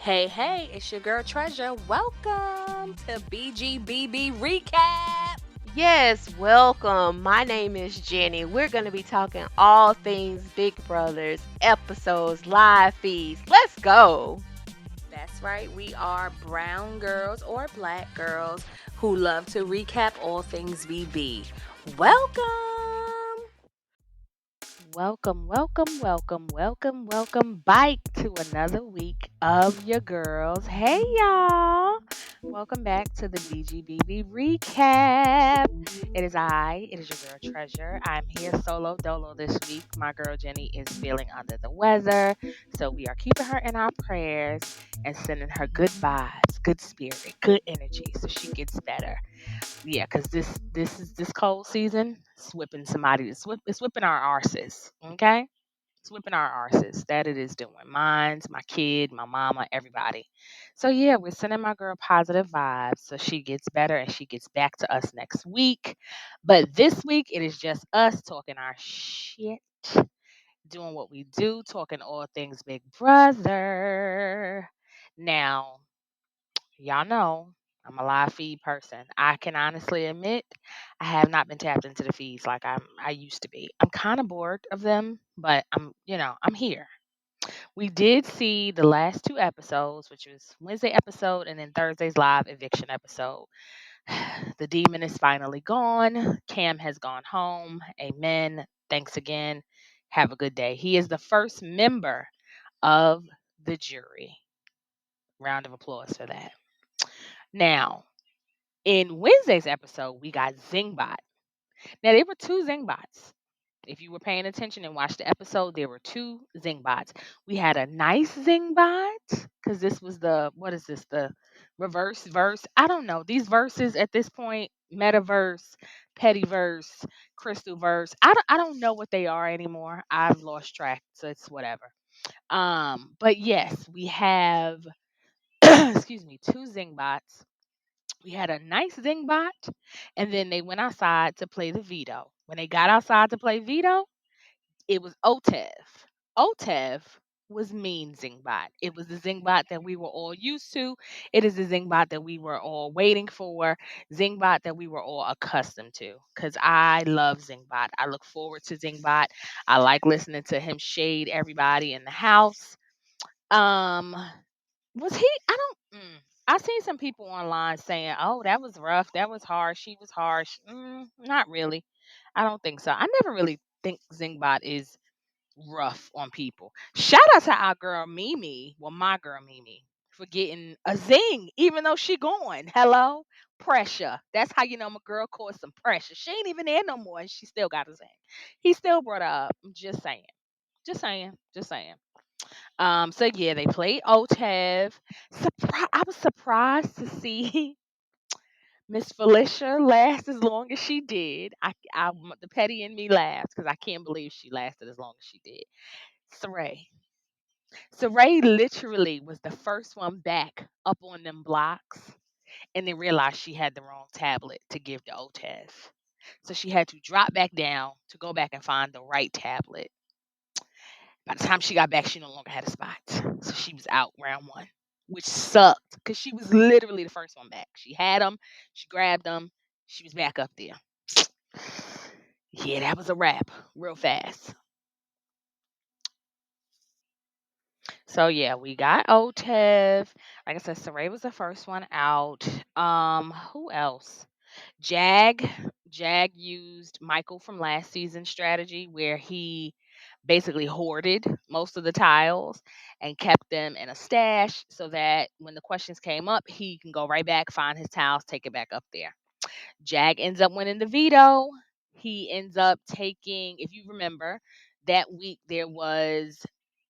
Hey, it's your girl Treasure. Welcome to BGBB Recap. Yes, welcome. My name is Jenny. We're going to be talking all things Big Brothers, episodes, live feeds. Let's go. That's right, we are brown girls or black girls who love to recap all things BB. Welcome. Welcome back to another week of your girls. Hey, y'all. Welcome back to the BGBB recap. It is your girl Treasure. I'm here solo dolo this week. My girl Jenny is feeling under the weather, so we are keeping her in our prayers and sending her good vibes, good spirit, good energy so she gets better. Yeah, because this cold season, it's whipping somebody. It's whipping our arses. Okay, it's whipping our arses. That it is doing. Mine's, my kid, my mama, everybody. So yeah, we're sending my girl positive vibes so she gets better and she gets back to us next week. But this week it is just us talking our shit, doing what we do, talking all things Big Brother. Now, y'all know I'm a live feed person. I can honestly admit I have not been tapped into the feeds like I used to be. I'm kind of bored of them, but I'm here. We did see the last two episodes, which was Wednesday episode and then Thursday's live eviction episode. The demon is finally gone. Cam has gone home. Amen. Thanks again. Have a good day. He is the first member of the jury. Round of applause for that. Now, in Wednesday's episode, we got Zingbot. Now, there were two Zingbots. If you were paying attention and watched the episode, there were two Zingbots. We had a nice Zingbot because this was what is this, the reverse verse? I don't know. These verses at this point, metaverse, pettyverse, crystal verse, I don't know what they are anymore. I've lost track, so it's whatever. But yes, we have, excuse me, two Zingbots. We had a nice Zingbot, and then they went outside to play the veto. When they got outside to play veto, it was Otev. Otev was mean Zingbot. It was the Zingbot that we were all used to. It is the Zingbot that we were all waiting for. Zingbot that we were all accustomed to. Because I love Zingbot. I look forward to Zingbot. I like listening to him shade everybody in the house. Um, was he? I don't. I seen some people online saying, "Oh, that was rough. That was harsh. She was harsh." Not really. I don't think so. I never really think Zingbot is rough on people. Shout out to our girl Mimi. Well, my girl Mimi for getting a zing, even though she going. Hello, pressure. That's how you know my girl caused some pressure. She ain't even there no more, and she still got a zing. He still brought her up. I'm just saying. Just saying. Just saying. So yeah, they played OTEV. I was surprised to see Miss Felicia last as long as she did. The petty in me laughed because I can't believe she lasted as long as she did. Saray. Saray literally was the first one back up on them blocks and then realized she had the wrong tablet to give to OTEV. So she had to drop back down to go back and find the right tablet. By the time she got back, she no longer had a spot. So she was out round one, which sucked because she was literally the first one back. She had them, she grabbed them, she was back up there. Yeah, that was a wrap real fast. So yeah, we got OTEV. Like I said, Saray was the first one out. Who else? Jag. Jag used Michael from last season's strategy where he basically hoarded most of the tiles and kept them in a stash so that when the questions came up, he can go right back, find his tiles, take it back up there. Jag ends up winning the veto. He ends up taking, if you remember, that week there was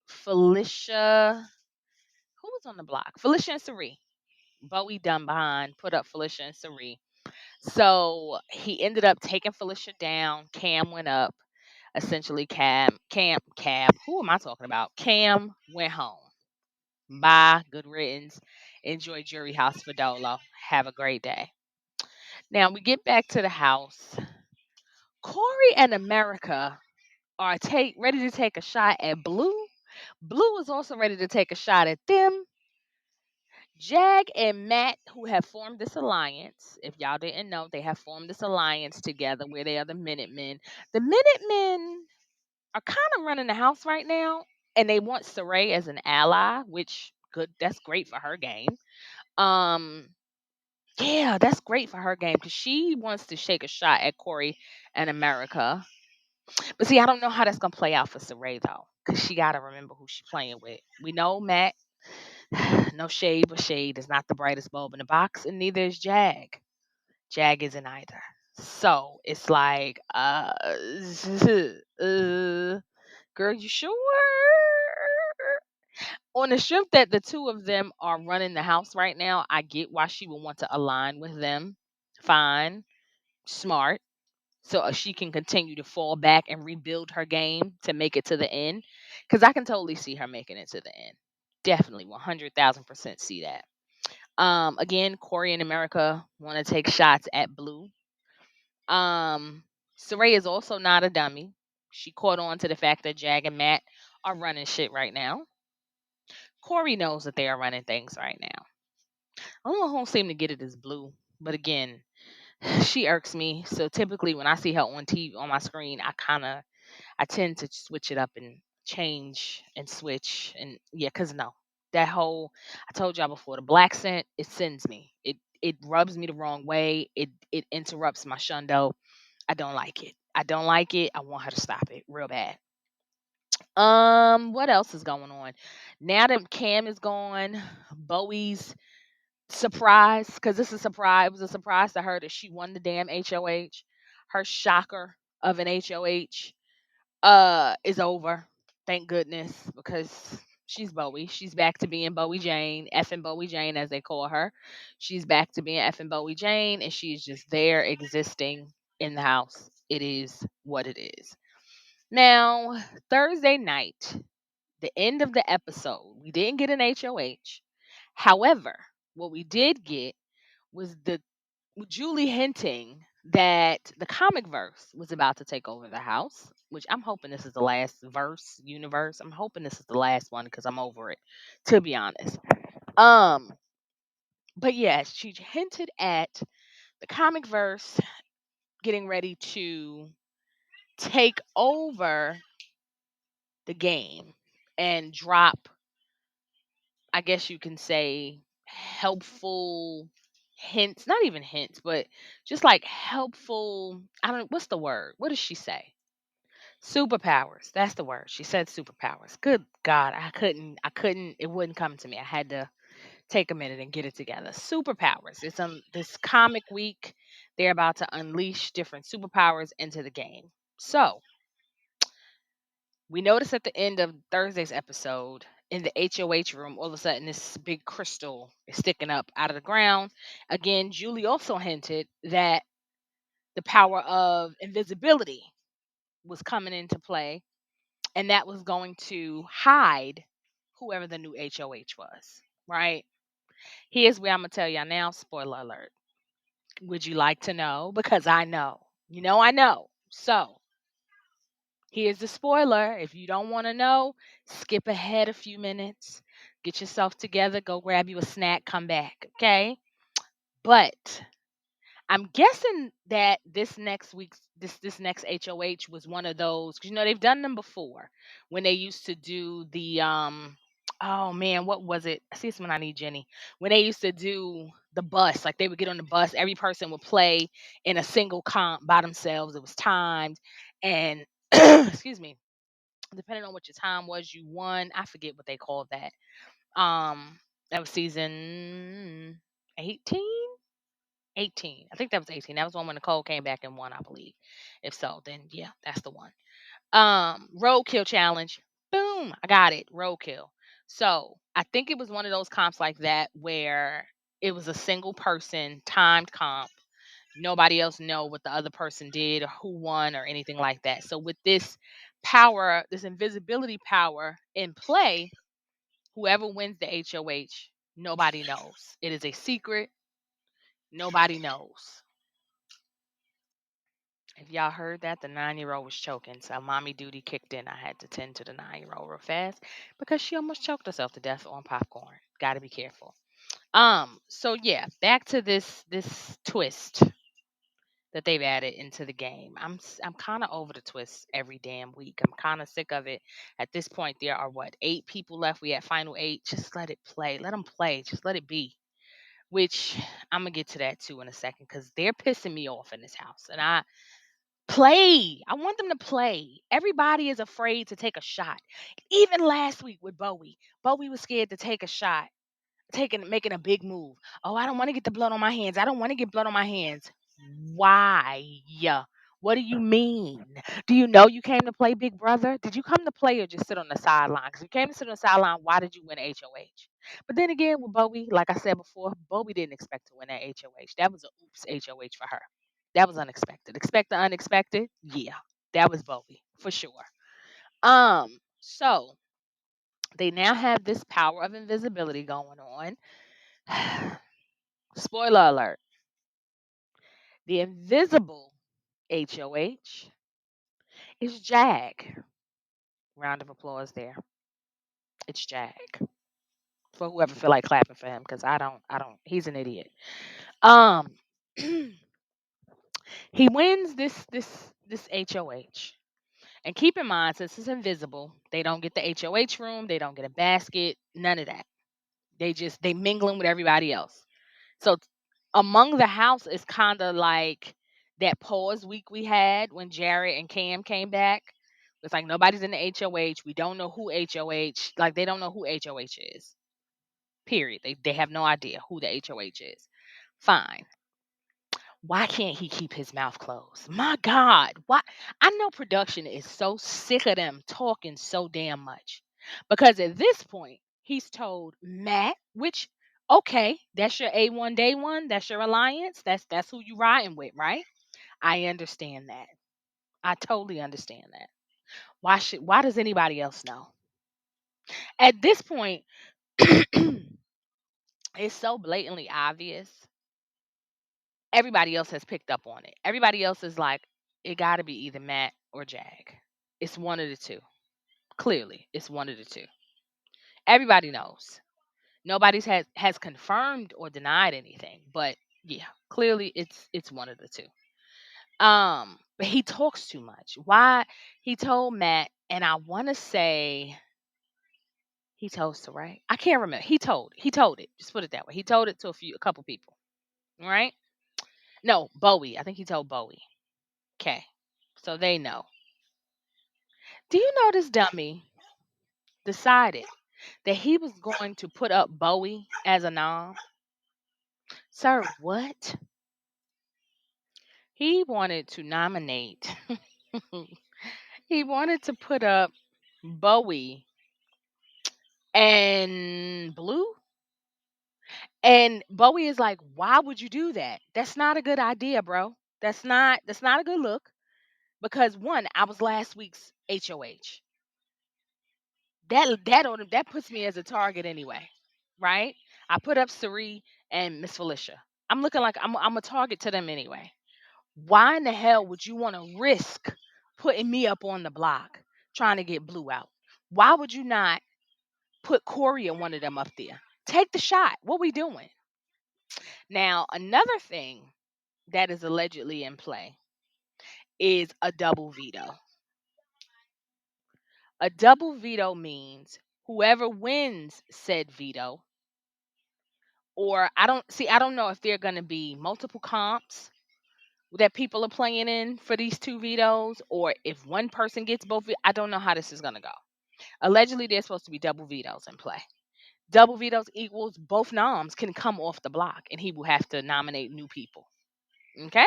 Felicia. Who was on the block? Felicia and Sari. Bowie done behind, put up Felicia and Sari. So he ended up taking Felicia down. Cam went up. Essentially, Cam. Who am I talking about? Cam went home. Bye. Good riddance. Enjoy Jury House for Dolo. Have a great day. Now we get back to the house. Corey and America are ready to take a shot at Blue. Blue is also ready to take a shot at them. Jag and Matt, who have formed this alliance, if y'all didn't know, they have formed this alliance together where they are the Minutemen. The Minutemen are kind of running the house right now, and they want Saray as an ally, which good, that's great for her game. Um, yeah, that's great for her game because she wants to shake a shot at Corey and America. But see, I don't know how that's gonna play out for Saray though, because she gotta remember who she's playing with. We know Matt, no shade, but shade is not the brightest bulb in the box, and neither is Jag. Jag isn't either. So it's like, girl, you sure? On the strength that the two of them are running the house right now, I get why she would want to align with them. Fine, smart, so she can continue to fall back and rebuild her game to make it to the end. Because I can totally see her making it to the end. Definitely, 100,000% see that. Again, Corey and America want to take shots at Blue. Um, Saray is also not a dummy. She caught on to the fact that Jag and Matt are running shit right now. Corey knows that they are running things right now. Only one who don't seem to get it is Blue. But again, she irks me. So typically when I see her on TV on my screen, I tend to switch it up and change and switch and yeah, cause no. That whole I told y'all before, the black scent, it sends me. It rubs me the wrong way. It interrupts my shundo. I don't like it. I don't like it. I want her to stop it real bad. What else is going on? Now that Cam is gone, Bowie's surprise, because this is a surprise. It was a surprise to her that she won the damn HOH. Her shocker of an HOH is over. Thank goodness, because she's Bowie. She's back to being Bowie Jane, effing Bowie Jane as they call her. She's back to being effing Bowie Jane, and she's just there existing in the house. It is what it is. Now, Thursday night, the end of the episode, we didn't get an HOH. However, what we did get was the Julie hinting that the comic verse was about to take over the house, which I'm hoping this is the last verse universe. I'm hoping this is the last one because I'm over it, to be honest. Um, but yeah, she hinted at the comic verse getting ready to take over the game and drop, I guess you can say, helpful hints, not even hints, but just like helpful, I don't, what's the word? What does she say? Superpowers. That's the word. She said superpowers. Good God, I couldn't it wouldn't come to me. I had to take a minute and get it together. Superpowers. It's this comic week. They're about to unleash different superpowers into the game. So, we noticed at the end of Thursday's episode in the HOH room, all of a sudden this big crystal is sticking up out of the ground. Again, Julie also hinted that the power of invisibility was coming into play, and that was going to hide whoever the new HOH was, right? Here's where I'm going to tell y'all now, spoiler alert. Would you like to know? Because I know. You know, I know. So, here's the spoiler. If you don't want to know, skip ahead a few minutes. Get yourself together, go grab you a snack, come back, okay? But I'm guessing that this next HOH was one of those, cuz you know they've done them before when they used to do the oh man, what was it? I see it's when I need Jenny. When they used to do the bus, like they would get on the bus, every person would play in a single comp by themselves. It was timed and excuse me, depending on what your time was, you won. I forget what they called that. That was season 18. 18. I think that was 18. That was one when Nicole came back and won, I believe. If so, then yeah, that's the one. Roadkill challenge. Boom, I got it. Roadkill. So I think it was one of those comps like that where it was a single person timed comp. Nobody else know what the other person did or who won or anything like that. So with this power, this invisibility power in play, whoever wins the HOH, nobody knows. It is a secret. Nobody knows. If y'all heard that, the 9-year-old was choking. So mommy duty kicked in. I had to tend to the 9-year-old real fast because she almost choked herself to death on popcorn. Got to be careful. So yeah, back to this twist that they've added into the game. I'm kind of over the twist every damn week. I'm kind of sick of it. At this point, there are what 8 people left. We at final 8. Just let it play. Let them play. Just let it be. Which I'm gonna get to that too in a second because they're pissing me off in this house. And I play. I want them to play. Everybody is afraid to take a shot. Even last week with Bowie, Bowie was scared to take a shot making a big move. Oh, I don't want to get the blood on my hands. I don't want to get blood on my hands. Why? What do you mean? Do you know you came to play Big Brother? Did you come to play or just sit on the sideline? Because you came to sit on the sideline, why did you win HOH? But then again, with Bowie, like I said before, Bowie didn't expect to win that HOH. That was a oops HOH for her. That was unexpected. Expect the unexpected? Yeah, that was Bowie for sure. So they now have this power of invisibility going on. Spoiler alert. The invisible HOH is Jag. Round of applause there. It's Jag. For whoever feel like clapping for him, because I don't he's an idiot. Um he wins this HOH. And keep in mind, since it's invisible, they don't get the HOH room, they don't get a basket, none of that. They mingling with everybody else. So among the house is kind of like that pause week we had when Jared and Cam came back. It's like nobody's in the HOH. We don't know who HOH. Like they don't know who HOH is. Period. They have no idea who the HOH is. Fine. Why can't he keep his mouth closed? My God. Why? I know production is so sick of them talking so damn much. Because at this point, he's told Matt, which okay, that's your A1 day one, that's your alliance, that's who you riding with, right? I understand that. I totally understand that. Why does anybody else know? At this point, it's so blatantly obvious. Everybody else has picked up on it. Everybody else is like, it got to be either Matt or Jag. It's one of the two. Clearly, it's one of the two. Everybody knows. Nobody's has confirmed or denied anything, but yeah, clearly it's one of the two. But he talks too much. Why? He told Matt, and I want to say he told Saray. I can't remember. He told it. Just put it that way. He told it to a couple people. Right? No, Bowie. I think he told Bowie. Okay. So they know. Do you know this dummy decided that he was going to put up Bowie as a nom? Sir, what? He wanted to nominate, he wanted to put up Bowie and Blue. And Bowie is like, why would you do that? That's not a good idea, bro. That's not a good look. Because one, I was last week's HOH. That puts me as a target anyway, right? I put up Sari and Miss Felicia. I'm looking like I'm a target to them anyway. Why in the hell would you want to risk putting me up on the block trying to get Blue out? Why would you not put Corey and one of them up there? Take the shot. What we doing? Now, another thing that is allegedly in play is a double veto. A double veto means whoever wins said veto, or I don't know if there are going to be multiple comps that people are playing in for these two vetoes, or if one person gets both. I don't know how this is going to go. Allegedly, there's supposed to be double vetoes in play. Double vetoes equals both noms can come off the block, and he will have to nominate new people. Okay,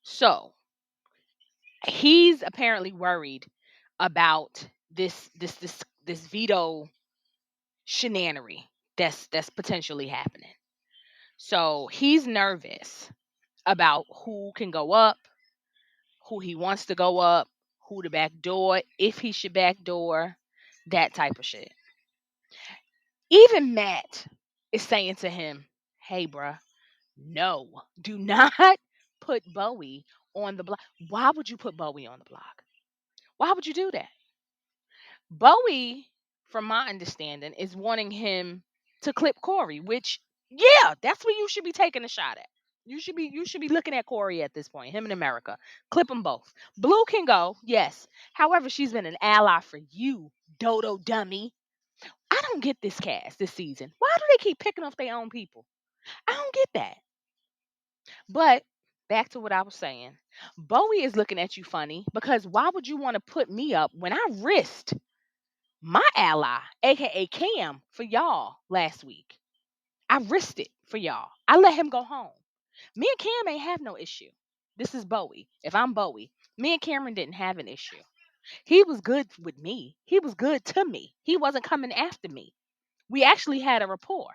so he's apparently worried about this veto shenanery that's potentially happening. So he's nervous about who can go up, who he wants to go up, who to backdoor, if he should backdoor, that type of shit. Even Matt is saying to him, hey, bruh, no, do not put Bowie on the block. Why would you put Bowie on the block? Why would you do that? Bowie, from my understanding, is wanting him. to clip Corey, which yeah, that's what you should be taking a shot at. You should be looking at Corey at this point, him in America. Clip them both. Blue can go, yes. However, she's been an ally for you, Dodo dummy. I don't get this cast this season. Why do they keep picking off their own people? I don't get that. But back to what I was saying. Bowie is looking at you funny because why would you want to put me up when I risked my ally, aka Cam, for y'all last week? I risked it for y'all. I let him go home. Me and Cam ain't have no issue. This is Bowie. If I'm Bowie, me and Cameron didn't have an issue. He was good with me. He was good to me. He wasn't coming after me. We actually had a rapport.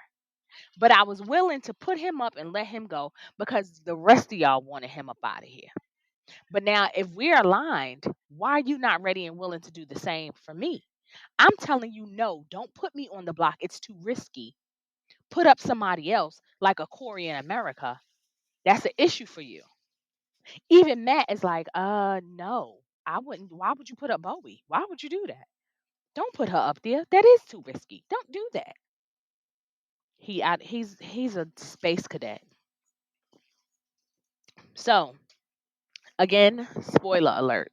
But I was willing to put him up and let him go because the rest of y'all wanted him up out of here. But now, if we're aligned, why are you not ready and willing to do the same for me? I'm telling you, no, don't put me on the block. It's too risky. Put up somebody else, like a Corey in America. That's an issue for you. Even Matt is like, no, I wouldn't. Why would you put up Bowie? Why would you do that? Don't put her up there. That is too risky. Don't do that. He's a space cadet. So again, spoiler alert.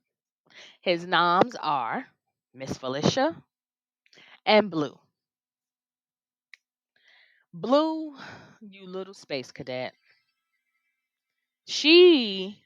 His noms are Miss Felicia and Blue. Blue, you little space cadet. She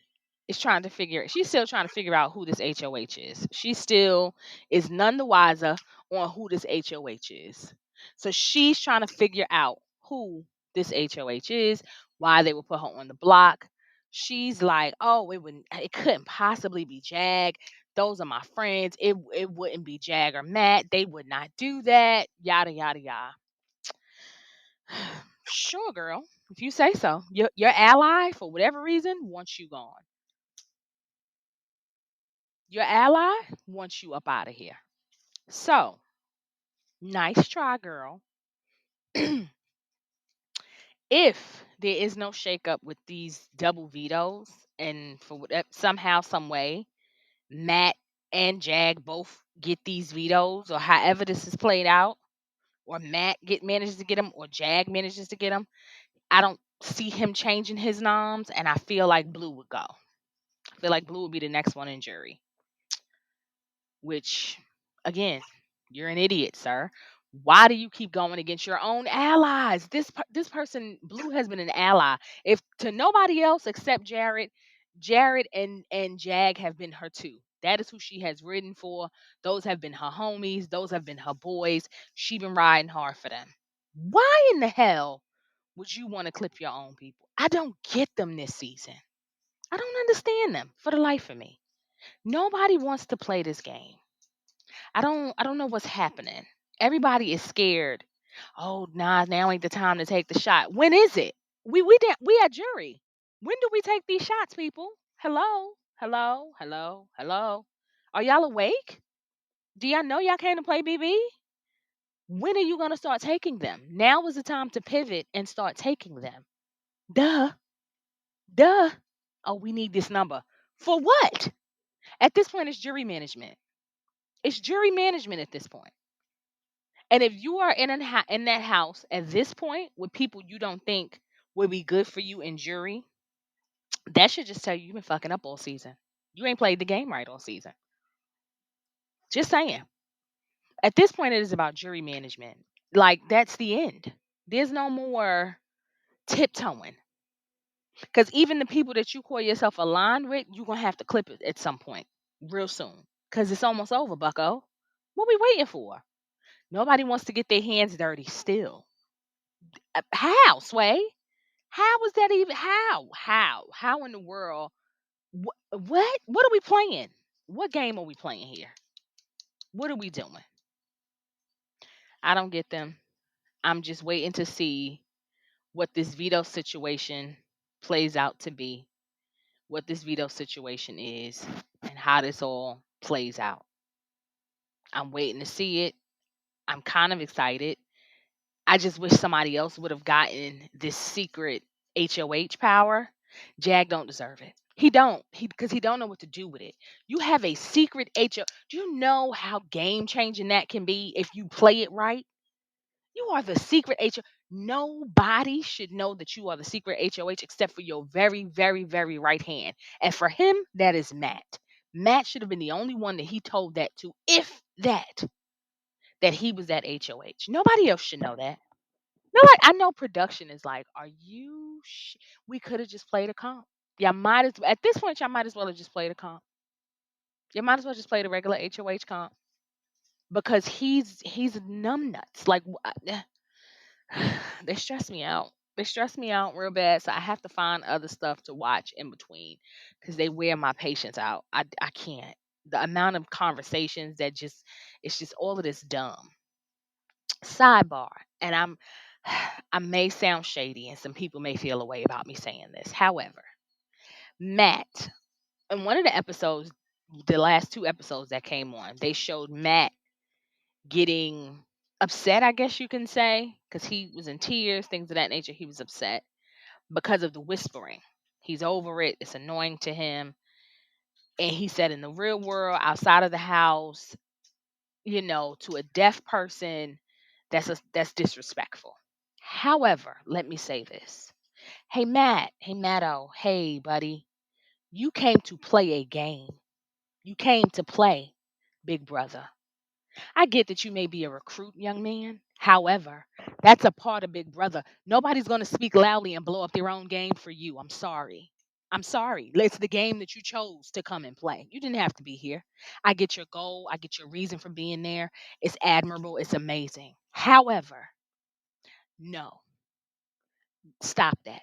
she's still trying to figure out who this HOH is. She still is none the wiser on who this HOH is. So she's trying to figure out who this HOH is, why they would put her on the block. She's like, oh, it couldn't possibly be Jag. Those are my friends. It wouldn't be Jag or Matt. They would not do that. Yada yada yada. Sure, girl. If you say so. Your ally, for whatever reason, wants you gone. Your ally wants you up out of here. So, nice try, girl. If there is no shakeup with these double vetoes, and for whatever, somehow, some way, Matt and Jag both get these vetoes, or however this is played out, or Matt manages to get them, or Jag manages to get them, I don't see him changing his noms, and I feel like Blue would go. I feel like Blue would be the next one in jury. Which, again, you're an idiot, sir. Why do you keep going against your own allies? This person, Blue, has been an ally. If to nobody else except Jared and Jag have been her too. That is who she has ridden for. Those have been her homies. Those have been her boys. She been riding hard for them. Why in the hell would you want to clip your own people? I don't get them this season. I don't understand them for the life of me. Nobody wants to play this game. I don't know what's happening. Everybody is scared. Oh, nah, now ain't the time to take the shot. When is it? We at jury. When do we take these shots, people? Hello? Hello? Hello? Hello? Are y'all awake? Do y'all know y'all came to play BB? When are you gonna start taking them? Now is the time to pivot and start taking them. Duh. Duh. Oh, we need this number. For what? At this point, it's jury management. It's jury management at this point. And if you are in that house at this point with people you don't think would be good for you in jury, that should just tell you you've been fucking up all season. You ain't played the game right all season. Just saying. At this point, it is about jury management. Like, that's the end. There's no more tiptoeing. Because even the people that you call yourself aligned with, you're going to have to clip it at some point real soon. Because it's almost over, bucko. What we waiting for? Nobody wants to get their hands dirty still. How, Sway? How was that even? How in the world? What? What are we playing? What game are we playing here? What are we doing? I don't get them. I'm just waiting to see what this veto situation plays out to be, what this veto situation is, and how this all plays out. I'm waiting to see it. I'm kind of excited. I just wish somebody else would have gotten this secret HOH power. Jag don't deserve it. He don't. Because he don't know what to do with it. You have a secret HO. Do you know how game changing that can be if you play it right? You are the secret HOH. Nobody should know that you are the secret HOH except for your very, very, very right hand. And for him, that is Matt. Matt should have been the only one that he told that to, if that he was that HOH. Nobody else should know that. Nobody. I know production is like, are you? We could have just played a comp. Y'all might as at this point, y'all might as well have just played a comp. You might as well just play the regular HOH comp because he's numb nuts. Like they stress me out. They stress me out real bad. So I have to find other stuff to watch in between because they wear my patience out. I can't. The amount of conversations that just it's just all of this dumb. Sidebar, and I may sound shady, and some people may feel a way about me saying this. However, Matt, in one of the episodes, the last two episodes that came on, they showed Matt getting upset, I guess you can say, because he was in tears, things of that nature. He was upset because of the whispering. He's over it. It's annoying to him. And he said, in the real world, outside of the house, to a deaf person, that's disrespectful. However, let me say this. Hey Matt, hey Matto, hey buddy, you came to play a game. You came to play, big brother. I get that you may be a recruit, young man. However, that's a part of Big Brother. Nobody's going to speak loudly and blow up their own game for you. I'm sorry. I'm sorry. It's the game that you chose to come and play. You didn't have to be here. I get your goal. I get your reason for being there. It's admirable. It's amazing. However, no, stop that.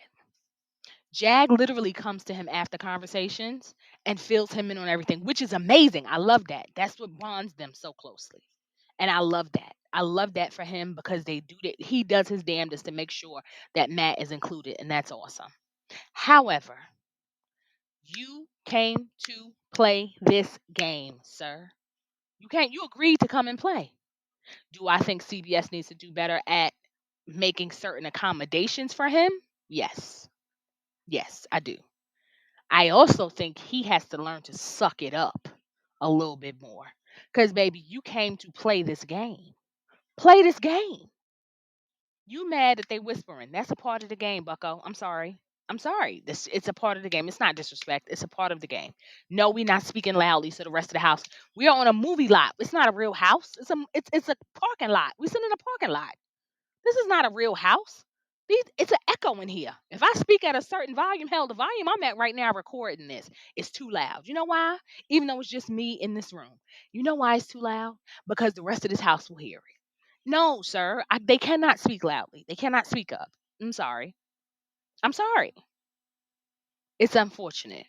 Jag literally comes to him after conversations and fills him in on everything, which is amazing. I love that. That's what bonds them so closely. And I love that. I love that for him because they do that. He does his damnedest to make sure that Matt is included, and that's awesome. However, you came to play this game, sir. You agreed to come and play. Do I think CBS needs to do better at making certain accommodations for him? Yes. Yes, I do. I also think he has to learn to suck it up a little bit more. Because, baby, you came to play this game. Play this game. You mad that they whispering. That's a part of the game, Bucko. I'm sorry. I'm sorry. It's a part of the game. It's not disrespect. It's a part of the game. No, we're not speaking loudly so the rest of the house. We are on a movie lot. It's not a real house. It's a parking lot. We sit in a parking lot. This is not a real house. It's an echo in here. If I speak at a certain volume, hell, the volume I'm at right now recording this is too loud. You know why? Even though it's just me in this room. You know why it's too loud? Because the rest of this house will hear it. No, sir. They cannot speak loudly. They cannot speak up. I'm sorry. I'm sorry. It's unfortunate.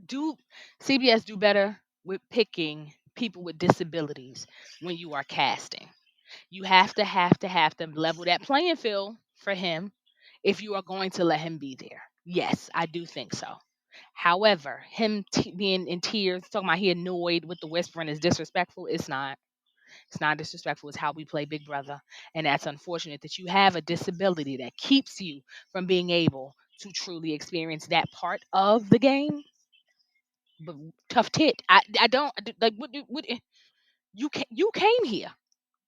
Do CBS do better with picking people with disabilities when you are casting? You have to level that playing field for him if you are going to let him be there. Yes, I do think so. However, him being in tears, talking about he annoyed with the whispering is disrespectful. It's not. It's not disrespectful. It's how we play Big Brother. And that's unfortunate that you have a disability that keeps you from being able to truly experience that part of the game. But tough tit. I don't like you came here.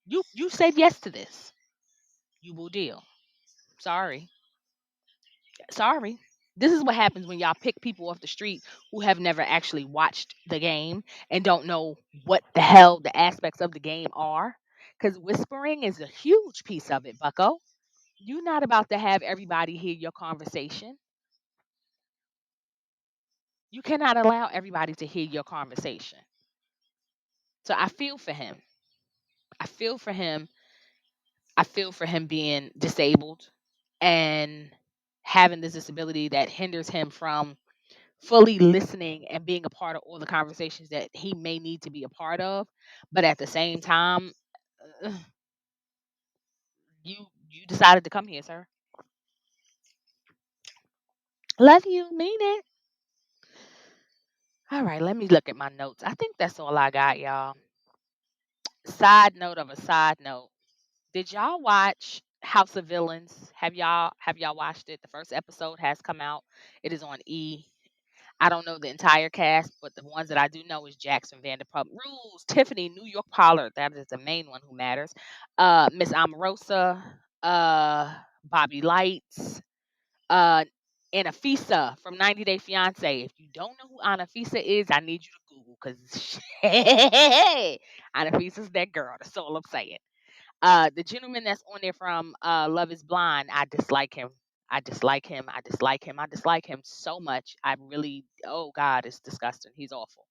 You said yes to this. You will deal. Sorry. Sorry. This is what happens when y'all pick people off the street who have never actually watched the game and don't know what the hell the aspects of the game are. Because whispering is a huge piece of it, Bucko. You're not about to have everybody hear your conversation. You cannot allow everybody to hear your conversation. So I feel for him. I feel for him. I feel for him being disabled and having this disability that hinders him from fully listening and being a part of all the conversations that he may need to be a part of. But at the same time, uh, you decided to come here, sir. Love you, mean it. All right, let me look at my notes. I think that's all I got, y'all. Side note of a side note. Did y'all watch House of Villains? Have y'all watched it? The first episode has come out. It is on E. I don't know the entire cast, but the ones that I do know is Jackson Vanderpump Rules, Tiffany, New York Pollard. That is the main one who matters. Miss Omarosa, uh, Bobby Lights, uh, Anafisa from 90 Day Fiance. If you don't know who Anafisa is, I need you to Google because Anafisa's that girl. That's all I'm saying. The gentleman that's on there from Love Is Blind, I dislike him. I dislike him. I dislike him. I dislike him so much. I really, oh God, it's disgusting. He's awful.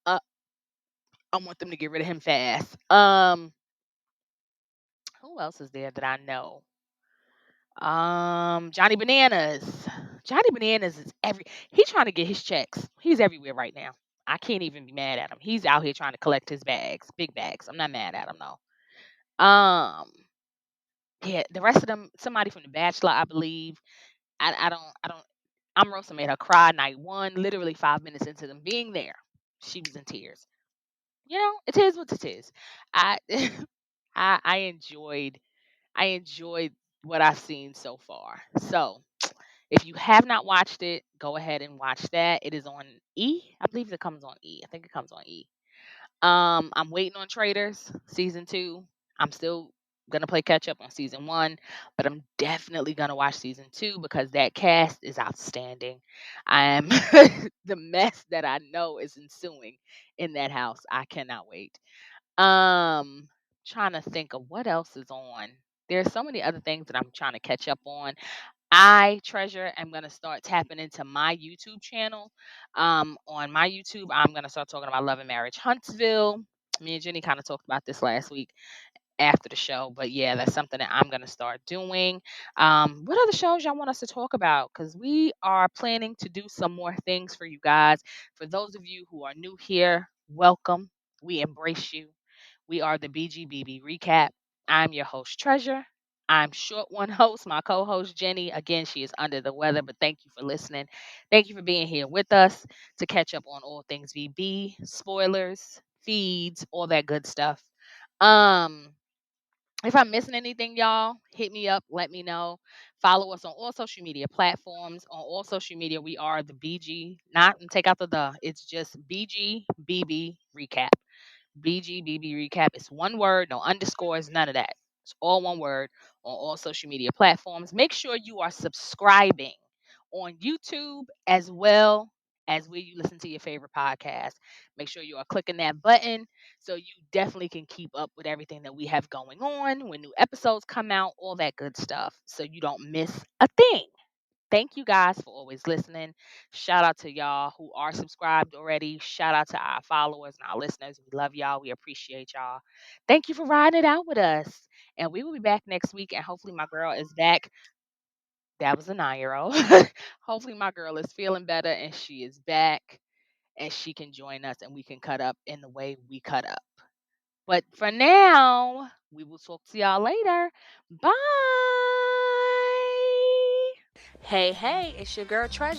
Uh, I want them to get rid of him fast. Who else is there that I know? Johnny Bananas. Johnny Bananas is he's trying to get his checks. He's everywhere right now. I can't even be mad at him. He's out here trying to collect his bags, big bags. I'm not mad at him though. Yeah, the rest of them, somebody from The Bachelor, I believe. I don't. Omarosa made her cry night one, literally 5 minutes into them being there. She was in tears. It is what it is. I I enjoyed what I've seen so far. So if you have not watched it, go ahead and watch that. It is on E. I believe it comes on E. I think it comes on E. I'm waiting on Traders season 2. I'm still gonna play catch up on season 1, but I'm definitely gonna watch season 2 because that cast is outstanding. I am the mess that I know is ensuing in that house. I cannot wait. Trying to think of what else is on. There's so many other things that I'm trying to catch up on. I treasure am gonna start tapping into my YouTube channel. On my YouTube, I'm gonna start talking about Love and Marriage Huntsville. Me and Jenny kind of talked about this last week after the show, but yeah, that's something that I'm gonna start doing. What other shows y'all want us to talk about? Because we are planning to do some more things for you guys. For those of you who are new here, welcome. We embrace you. We are the BGBB Recap. I'm your host, Treasure. I'm short one host, my co host, Jenny. Again, she is under the weather, but thank you for listening. Thank you for being here with us to catch up on all things VB, spoilers, feeds, all that good stuff. Um, if I'm missing anything, y'all, hit me up. Let me know. Follow us on all social media platforms. On all social media, we are the BG. Not take out the. It's just BGBB Recap. BGBB Recap. It's one word, no underscores, none of that. It's all one word on all social media platforms. Make sure you are subscribing on YouTube as well as where you listen to your favorite podcast. Make sure you are clicking that button so you definitely can keep up with everything that we have going on when new episodes come out, all that good stuff, so you don't miss a thing. Thank you guys for always listening. Shout out to y'all who are subscribed already. Shout out to our followers and our listeners. We love y'all. We appreciate y'all. Thank you for riding it out with us. And we will be back next week. And hopefully, my girl is back. That was a 9-year old. Hopefully, my girl is feeling better and she is back and she can join us and we can cut up in the way we cut up. But for now, we will talk to y'all later. Bye. Hey, hey, it's your girl Treasure.